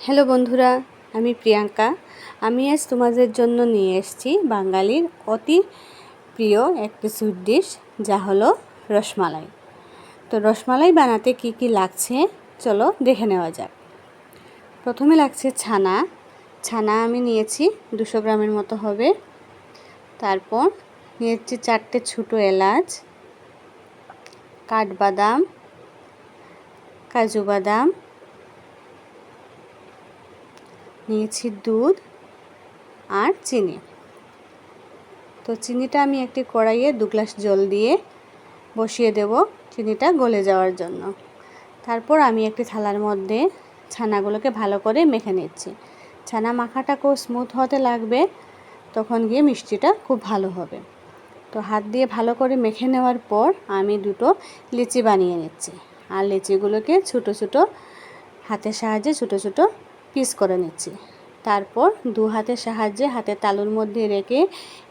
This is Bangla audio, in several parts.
হ্যালো বন্ধুরা, আমি প্রিয়াঙ্কা। আমি আজ তোমাদের জন্য নিয়ে এসেছি বাঙালির অতি প্রিয় একটি সুইট ডিশ, যা হলো রসমালাই। তো রসমালাই বানাতে কি কি লাগছে চলো দেখে নেওয়া যাক। প্রথমে লাগছে ছানা আমি নিয়েছি 200 গ্রামের মতো হবে। তারপর নিয়েছি 4টে ছোটো এলাচ, কাঠবাদাম, কাজু বাদাম, নিয়েছি দুধ আর চিনি। তো চিনিটা আমি একটি কড়াইয়ে 2 গ্লাস জল দিয়ে বসিয়ে দেব চিনিটা গলে যাওয়ার জন্য। তারপর আমি একটি থালার মধ্যে ছানাগুলোকে ভালো করে মেখে নিচ্ছি। ছানা মাখাটা খুব স্মুথ হতে লাগবে, তখন গিয়ে মিষ্টিটা খুব ভালো হবে। তো হাত দিয়ে ভালো করে মেখে নেওয়ার পর আমি 2টো লিচি বানিয়ে নিচ্ছি। আর লিচিগুলোকে ছোটো ছোটো হাতের সাহায্যে ছোটো ছোটো পিস করে নিচ্ছি। তারপর 2 হাতের সাহায্যে হাতের তালুর মধ্যে রেখে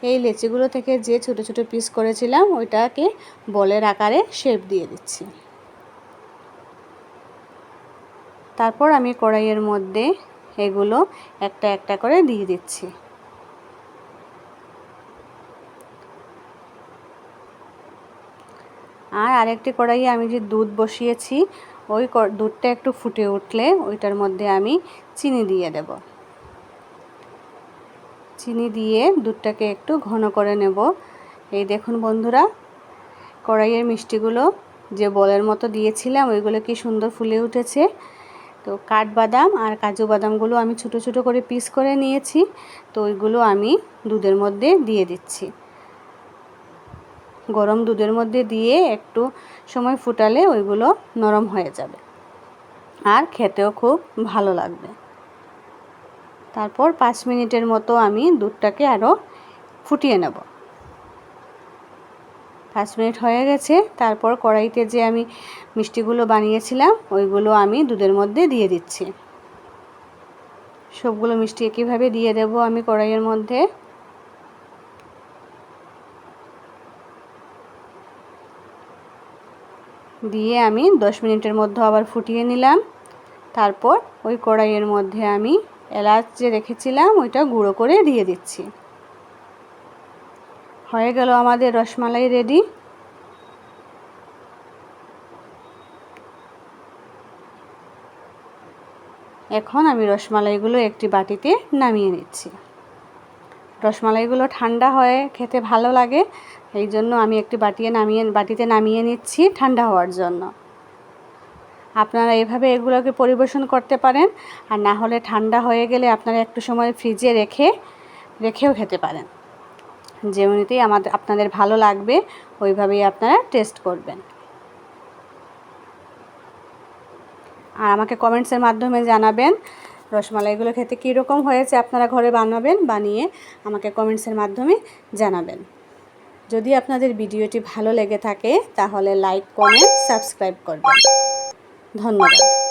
এই লিচিগুলো থেকে যে ছোটো ছোটো পিস করেছিলাম ওইটাকে বলের আকারে শেপ দিয়ে দিচ্ছি। তারপর আমি কড়াইয়ের মধ্যে এগুলো একটা একটা করে দিয়ে দিচ্ছি। আর আরেকটি কড়াইয়ে আমি যে দুধ বসিয়েছি, ওই দুধটা একটু ফুটে উঠলে ওইটার মধ্যে আমি চিনি দিয়ে দেব। চিনি দিয়ে দুধটাকে একটু ঘন করে নেব। এই দেখুন বন্ধুরা, কড়াইয়ের মিষ্টিগুলো যে বলের মতো দিয়েছিলাম ওইগুলো কি সুন্দর ফুলে উঠেছে। তো কাঠবাদাম আর কাজু বাদামগুলো আমি ছোটো ছোটো করে পিস করে নিয়েছি। তো ওইগুলো আমি দুধের মধ্যে দিয়ে দিচ্ছি। গরম দুধের মধ্যে দিয়ে একটু সময় ফুটালে ওইগুলো নরম হয়ে যাবে আর খেতেও খুব ভালো লাগবে। তারপর 5 মিনিটের মতো আমি দুধটাকে আরও ফুটিয়ে নেব। 5 মিনিট হয়ে গেছে। তারপর কড়াইতে যে আমি মিষ্টিগুলো বানিয়েছিলাম ওইগুলো আমি দুধের মধ্যে দিয়ে দিচ্ছি। সবগুলো মিষ্টি একইভাবে দিয়ে দেব আমি কড়াইয়ের মধ্যে। দিয়ে আমি 10 মিনিটের মধ্যে আবার ফুটিয়ে নিলাম। তারপর ওই কড়াইয়ের মধ্যে আমি এলাচ যে রেখেছিলাম ওইটা গুঁড়ো করে দিয়ে দিচ্ছি। হয়ে গেল আমাদের রসমালাই রেডি। এখন আমি রসমালাইগুলো একটি বাটিতে নামিয়ে নিচ্ছি। রসমালাইগুলো ঠান্ডা হয়ে খেতে ভালো লাগে, এই জন্য আমি একটি বাটিতে নামিয়ে নিচ্ছি ঠান্ডা হওয়ার জন্য। আপনারা এভাবে এগুলোকে পরিবেশন করতে পারেন, আর না হলে ঠান্ডা হয়ে গেলে আপনারা একটু সময় ফ্রিজে রেখেও খেতে পারেন। যেমনিতেই আপনাদের ভালো লাগবে ওইভাবেই আপনারা টেস্ট করবেন। আর আমাকে কমেন্টসের মাধ্যমে জানাবেন রসমালাইগুলো খেতে কীরকম হয়েছে। আপনারা ঘরে বানিয়ে আমাকে কমেন্টসের মাধ্যমে জানাবেন। যদি আপনাদের ভিডিওটি ভালো লেগে থাকে তাহলে লাইক, কমেন্ট, সাবস্ক্রাইব করবেন। ধন্যবাদ।